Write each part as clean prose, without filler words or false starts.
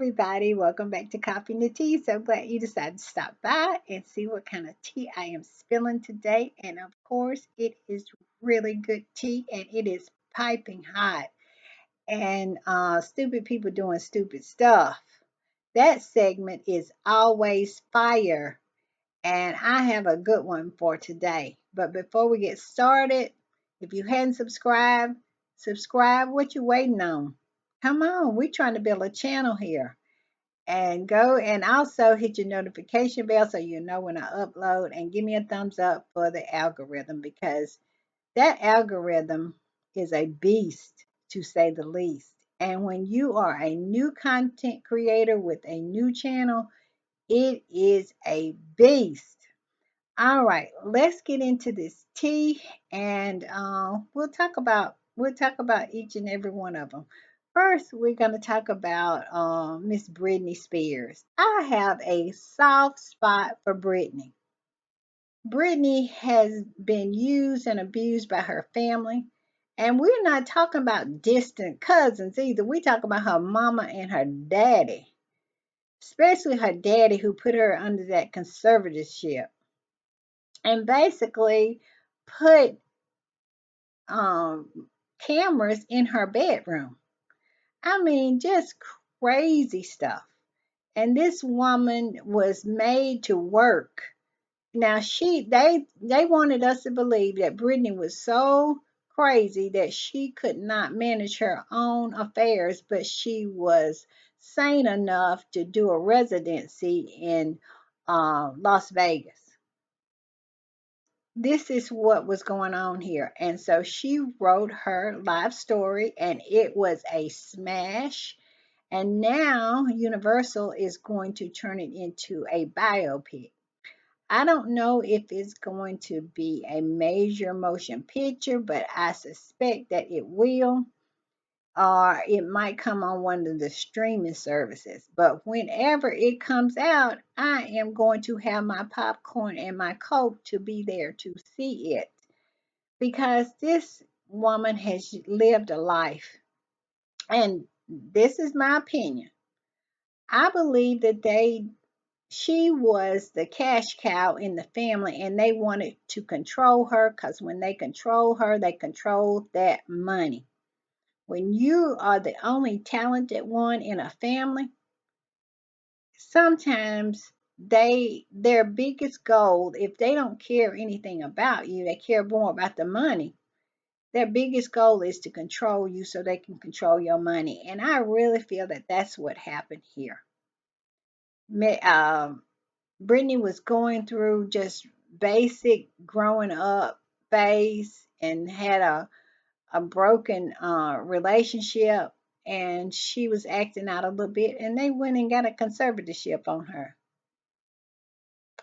everybody. Welcome back to Coffee and the Tea. So glad you decided to stop by and see what kind of tea I am spilling today. And of course, it is really good tea and it is piping hot. And stupid people doing stupid stuff. That segment is always fire. And I have a good one for today. But before we get started, if you hadn't subscribed, subscribe. What you waiting on? Come on, we're trying to build a channel here. And go and also hit your notification bell so you know when I upload, and give me a thumbs up for the algorithm because that algorithm is a beast to say the least. And when you are a new content creator with a new channel, it is a beast. All right, let's get into this tea, and we'll talk about each and every one of them. First, we're going to talk about Miss Britney Spears. I have a soft spot for Britney. Britney has been used and abused by her family, and we're not talking about distant cousins either. We're talking about her mama and her daddy, especially her daddy who put her under that conservatorship and basically put cameras in her bedroom. I mean, just crazy stuff. And this woman was made to work. Now they wanted us to believe that Brittany was so crazy that she could not manage her own affairs, but she was sane enough to do a residency in Las Vegas. This is what was going on here. And so she wrote her life story and it was a smash. And now Universal is going to turn it into a biopic. I don't know if it's going to be a major motion picture, but I suspect that it will, or it might come on one of the streaming services. But whenever it comes out, I am going to have my popcorn and my Coke to be there to see it because this woman has lived a life. And this is my opinion. I believe that she was the cash cow in the family and they wanted to control her because when they control her, they control that money. When you are the only talented one in a family, sometimes their biggest goal, if they don't care anything about you, they care more about the money. Their biggest goal is to control you so they can control your money. And I really feel that that's what happened here. Brittany was going through just basic growing up phase and had a broken relationship, and she was acting out a little bit, and they went and got a conservatorship on her.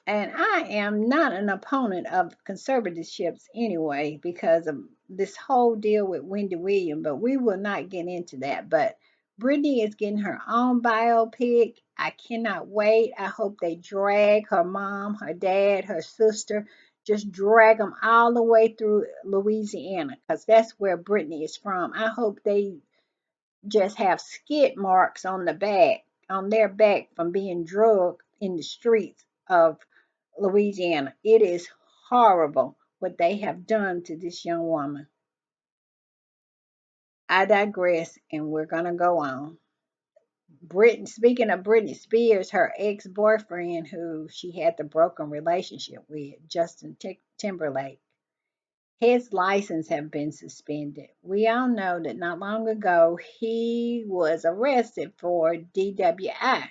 And I am not an opponent of conservatorships anyway because of this whole deal with Wendy Williams, but we will not get into that. But Brittany is getting her own biopic. I cannot wait. I hope they drag her mom, her dad, her sister, just drag them all the way through Louisiana because that's where Brittany is from. I hope they just have skid marks on the back, on their back from being drugged in the streets of Louisiana. It is horrible what they have done to this young woman. I digress, and we're gonna go on. Speaking of Britney Spears, her ex-boyfriend, who she had the broken relationship with, Justin Timberlake, his license have been suspended. We all know that not long ago he was arrested for DWI.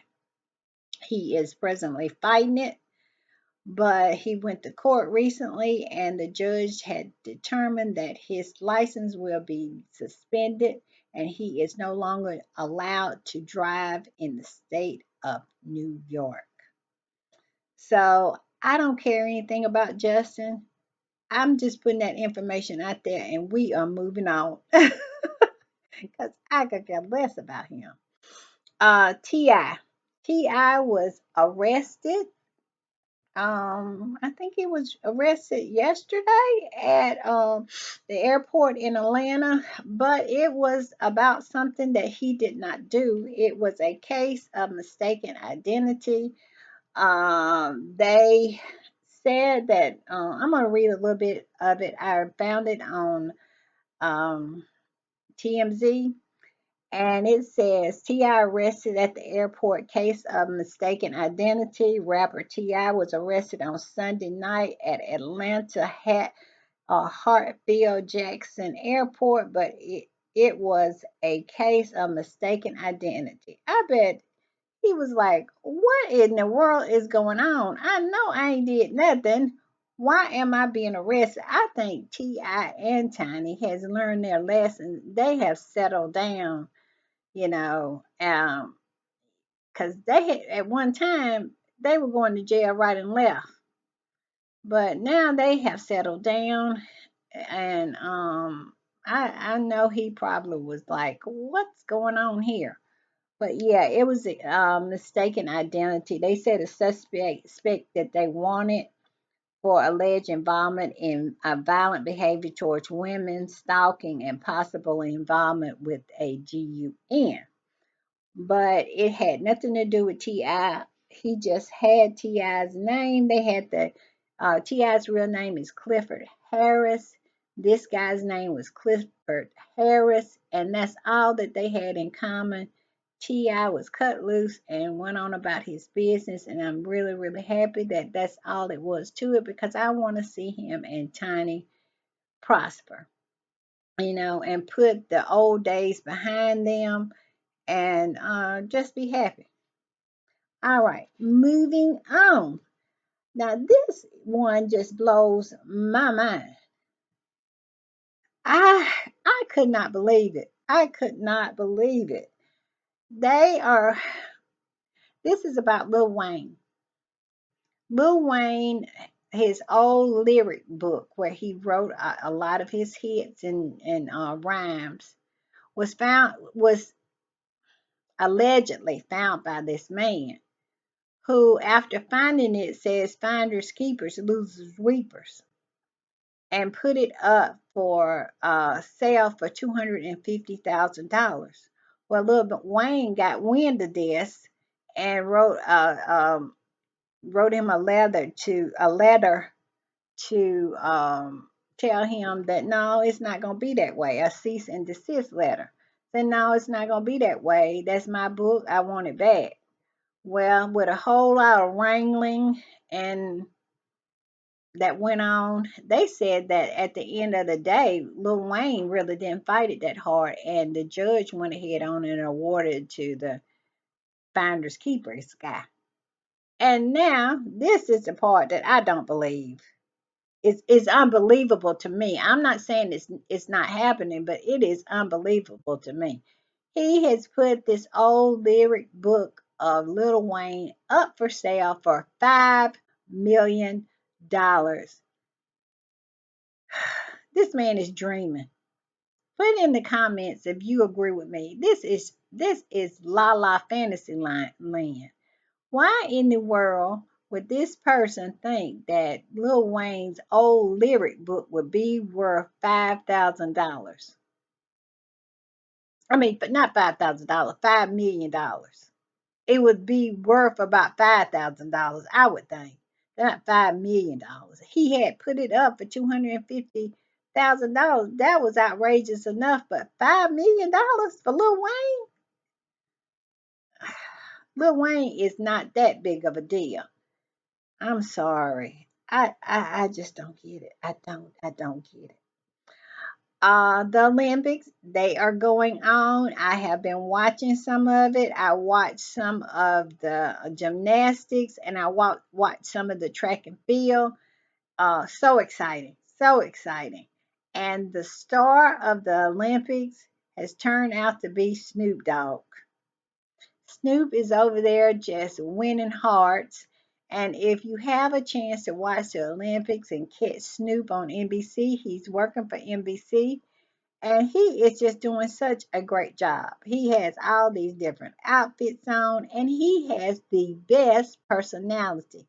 He is presently fighting it, but he went to court recently and the judge had determined that his license will be suspended and he is no longer allowed to drive in the state of New York. So I don't care anything about Justin. I'm just putting that information out there and we are moving on because I could care less about him. T.I. T.I. was arrested. I think he was arrested yesterday at the airport in Atlanta, but it was about something that he did not do. It was a case of mistaken identity. They said that I'm going to read a little bit of it. I found it on um, TMZ. And it says T.I. arrested at the airport, case of mistaken identity. Rapper T.I. was arrested on Sunday night at Atlanta Hartsfield Jackson Airport, but it was a case of mistaken identity. I bet he was like, "What in the world is going on? I know I ain't did nothing. Why am I being arrested?" I think T.I. and Tiny has learned their lesson. They have settled down, you know, because they had at one time they were going to jail right and left, but now they have settled down, and I know he probably was like, "What's going on here?" But yeah, it was a mistaken identity. They said a suspect that they wanted for alleged involvement in violent behavior towards women, stalking, and possible involvement with a GUN, but it had nothing to do with T.I. He just had T.I.'s name. They had the T.I.'s real name is Clifford Harris. This guy's name was Clifford Harris, and that's all that they had in common. T.I. was cut loose and went on about his business, and I'm really, really happy that that's all it was to it, because I want to see him and Tiny prosper, and put the old days behind them, and just be happy. All right, moving on. Now, this one just blows my mind. I I could not believe it. I could not believe it. They are. This is about Lil Wayne. Lil Wayne, his old lyric book where he wrote a lot of his hits and rhymes was allegedly found by this man, who, after finding it, says finders keepers, losers weepers, and put it up for sale for $250,000. Well, Lil Wayne got wind of this and wrote him a letter to tell him that no, it's not gonna be that way. A cease and desist letter. Said no, it's not gonna be that way. That's my book. I want it back. Well, with a whole lot of wrangling and that went on, they said that at the end of the day, Lil Wayne really didn't fight it that hard, and the judge went ahead on and awarded to the finders keepers guy. And now this is the part that I don't believe. It's unbelievable to me. I'm not saying it's not happening, but it is unbelievable to me. He has put this old lyric book of Lil Wayne up for sale for $5 million. This man is dreaming. Put in the comments if you agree with me. This is la la fantasy land. Why in the world would this person think that Lil Wayne's old lyric book would be worth $5,000? I mean, but not $5,000, $5 million. It would be worth about $5,000, I would think. Not $5 million. He had put it up for $250,000. That was outrageous enough, but $5 million for Lil Wayne? Lil Wayne is not that big of a deal. I'm sorry. I just don't get it. I don't get it. The Olympics, they are going on. I have been watching some of it. I watched some of the gymnastics, and I watched some of the track and field. So exciting. So exciting. And the star of the Olympics has turned out to be Snoop Dogg. Snoop is over there just winning hearts. And if you have a chance to watch the Olympics and catch Snoop on NBC, he's working for NBC, and he is just doing such a great job. He has all these different outfits on, and he has the best personality.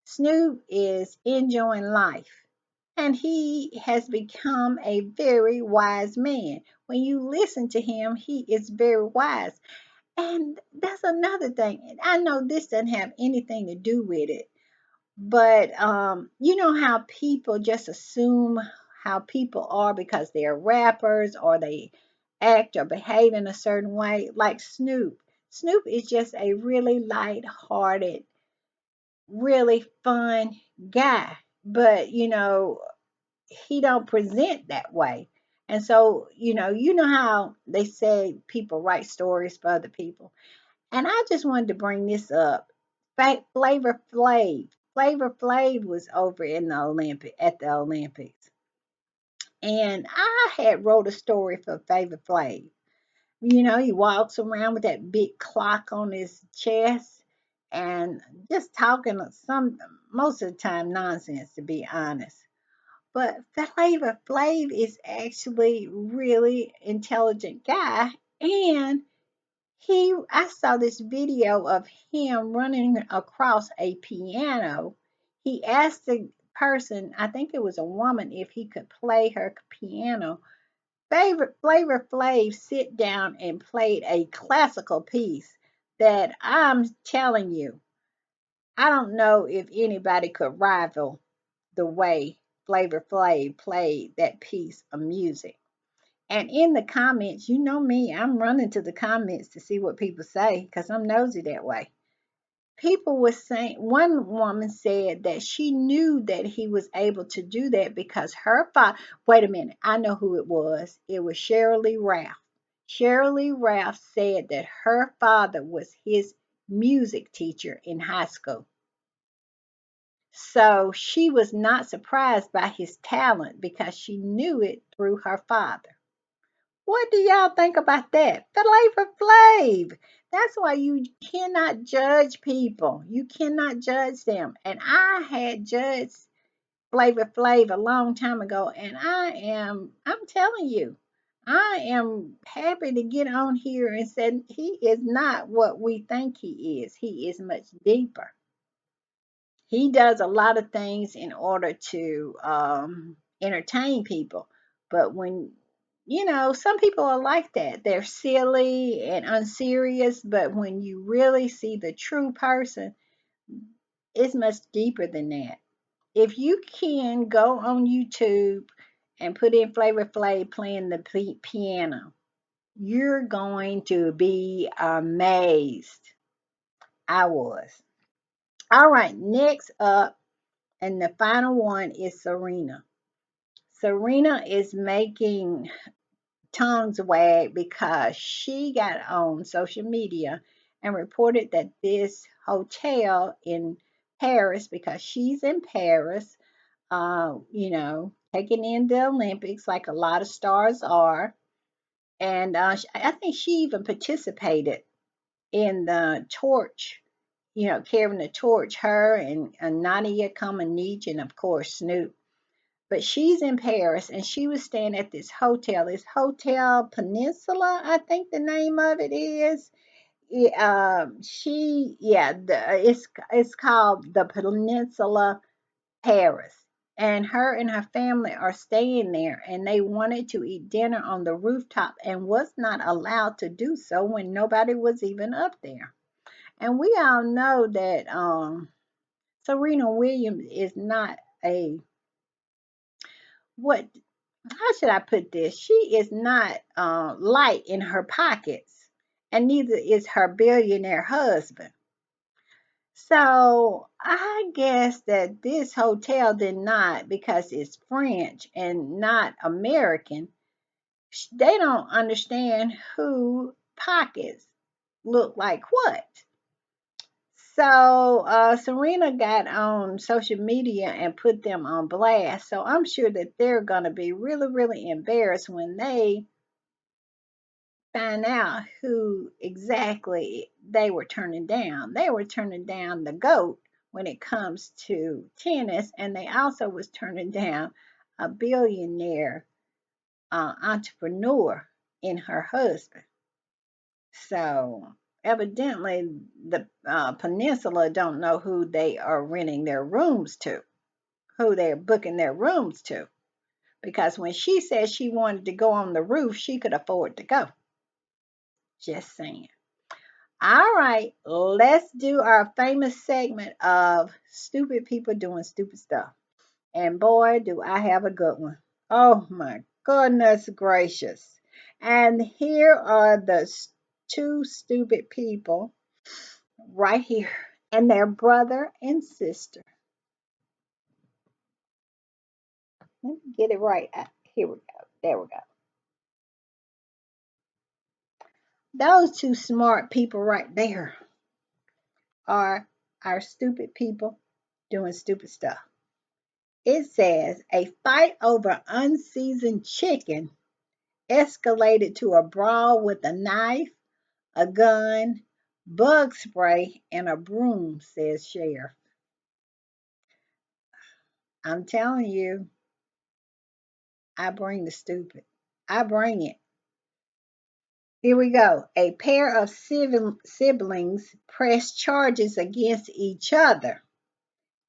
Snoop is enjoying life, and he has become a very wise man. When you listen to him, he is very wise. And that's another thing. I know this doesn't have anything to do with it, but you know how people just assume how people are because they're rappers or they act or behave in a certain way, like Snoop. Snoop is just a really light-hearted, really fun guy, but he don't present that way. And so, you know how they say people write stories for other people. And I just wanted to bring this up. Flavor Flav was over in the at the Olympics. And I had wrote a story for Flavor Flav. He walks around with that big clock on his chest and just talking most of the time nonsense, to be honest. But Flavor Flav is actually really intelligent guy, and I saw this video of him running across a piano. He asked the person, I think it was a woman, if he could play her piano. Flavor Flav sit down and played a classical piece that I'm telling you, I don't know if anybody could rival the way Flavor Flav played that piece of music. And in the comments, you know me, I'm running to the comments to see what people say because I'm nosy that way. People were saying, one woman said that she knew that he was able to do that because her father, wait a minute, I know who it was. It was Sheryl Lee Ralph. Sheryl Lee Ralph said that her father was his music teacher in high school. So she was not surprised by his talent because she knew it through her father. What do y'all think about that? Flavor Flav. That's why you cannot judge people. You cannot judge them. And I had judged Flavor Flav a long time ago, and I'm telling you, I am happy to get on here and say he is not what we think he is. He is much deeper. He does a lot of things in order to entertain people. But some people are like that. They're silly and unserious, but when you really see the true person, it's much deeper than that. If you can go on YouTube and put in Flavor Flav playing the piano, you're going to be amazed. I was. All right, next up, and the final one is Serena. Serena is making tongues wag because she got on social media and reported that this hotel in Paris, because she's in Paris, taking in the Olympics like a lot of stars are. And I think she even participated in the torch, carrying the torch, her and Nadia Comaneci, and of course Snoop. But she's in Paris and she was staying at this hotel. It's Hotel Peninsula, I think the name of it is. It's called the Peninsula Paris. And her and her family are staying there, and they wanted to eat dinner on the rooftop and was not allowed to do so when nobody was even up there. And we all know that Serena Williams is not a what how should I put this? She is not light in her pockets, and neither is her billionaire husband. So I guess that this hotel did not, because it's French and not American, they don't understand who pockets look like what. So Serena got on social media and put them on blast. So I'm sure that they're going to be really, really embarrassed when they find out who exactly they were turning down. They were turning down the GOAT when it comes to tennis, and they also was turning down a billionaire entrepreneur in her husband. So evidently the peninsula don't know who they are renting their rooms to, who they're booking their rooms to. Because when she said she wanted to go on the roof, she could afford to go. Just saying. All right, let's do our famous segment of stupid people doing stupid stuff. And boy, do I have a good one. Oh my goodness gracious. And here are the two stupid people right here, and their brother and sister. Let me get it right. Here we go. There we go. Those two smart people right there are our stupid people doing stupid stuff. It says a fight over unseasoned chicken escalated to a brawl with a knife, a gun, bug spray, and a broom, says sheriff. I'm telling you, I bring the stupid. I bring it. Here we go. A pair of siblings pressed charges against each other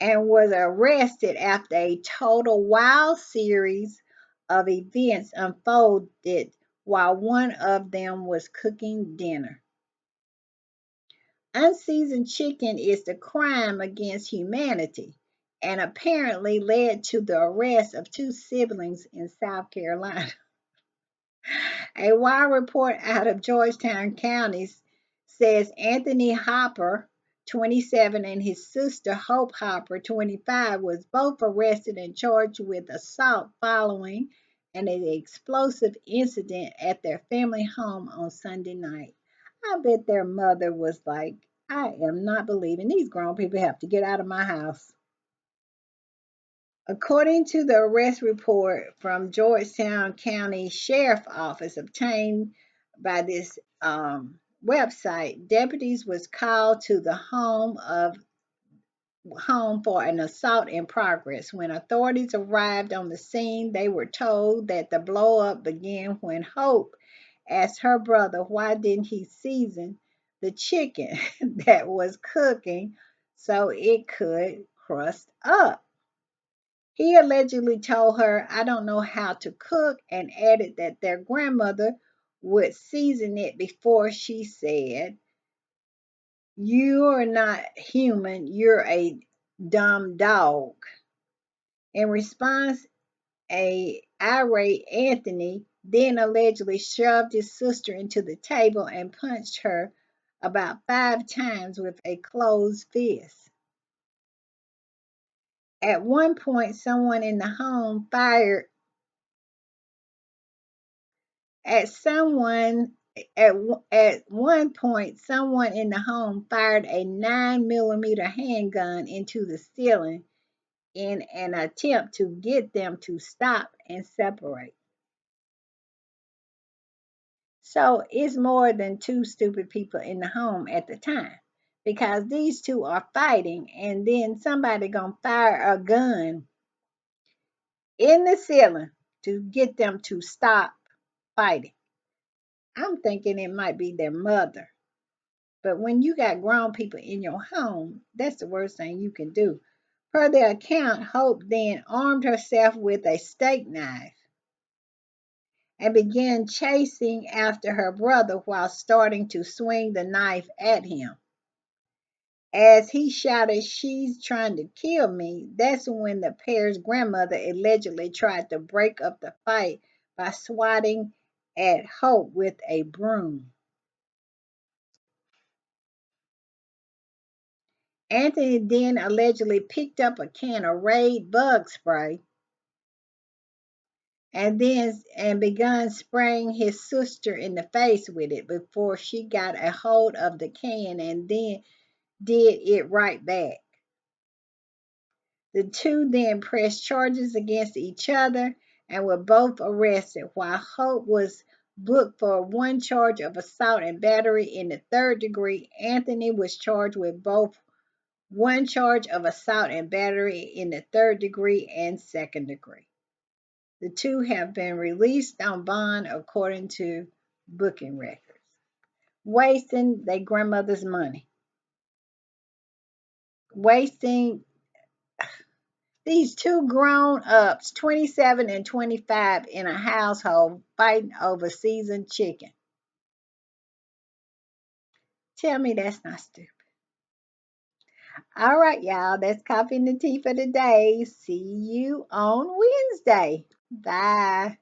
and was arrested after a total wild series of events unfolded while one of them was cooking dinner. Unseasoned chicken is the crime against humanity and apparently led to the arrest of two siblings in South Carolina. A wild report out of Georgetown County says Anthony Hopper, 27, and his sister Hope Hopper, 25, was both arrested and charged with assault following an explosive incident at their family home on Sunday night. I bet their mother was like, I am not believing these grown people have to get out of my house. According to the arrest report from Georgetown County Sheriff Office obtained by this website, deputies was called to the home for an assault in progress. When authorities arrived on the scene, they were told that the blow-up began when Hope asked her brother why didn't he season the chicken that was cooking so it could crust up. He allegedly told her, I don't know how to cook, and added that their grandmother would season it before. She said, you're not human, you're a dumb dog. In response, a irate Anthony then allegedly shoved his sister into the table and punched her about 5 times with a closed fist. At one point, someone in the home fired At someone at one point, someone in the home fired a 9mm handgun into the ceiling in an attempt to get them to stop and separate. So it's more than two stupid people in the home at the time, because these two are fighting, and then somebody gonna fire a gun in the ceiling to get them to stop fighting. I'm thinking it might be their mother. But when you got grown people in your home, that's the worst thing you can do. Per their account, Hope then armed herself with a steak knife and began chasing after her brother while starting to swing the knife at him. As he shouted, she's trying to kill me, that's when the pair's grandmother allegedly tried to break up the fight by swatting at Hope with a broom. Anthony then allegedly picked up a can of Raid bug spray and began spraying his sister in the face with it before she got a hold of the can and then did it right back. The two then pressed charges against each other and were both arrested, while Hope was booked for one charge of assault and battery in the third degree. Anthony was charged with both one charge of assault and battery in the third degree and second degree. The two have been released on bond according to booking records. wasting their grandmother's money, wasting these two grown ups, 27 and 25, in a household fighting over seasoned chicken. Tell me that's not stupid. All right, y'all, that's coffee and the tea for today. See you on Wednesday. Bye.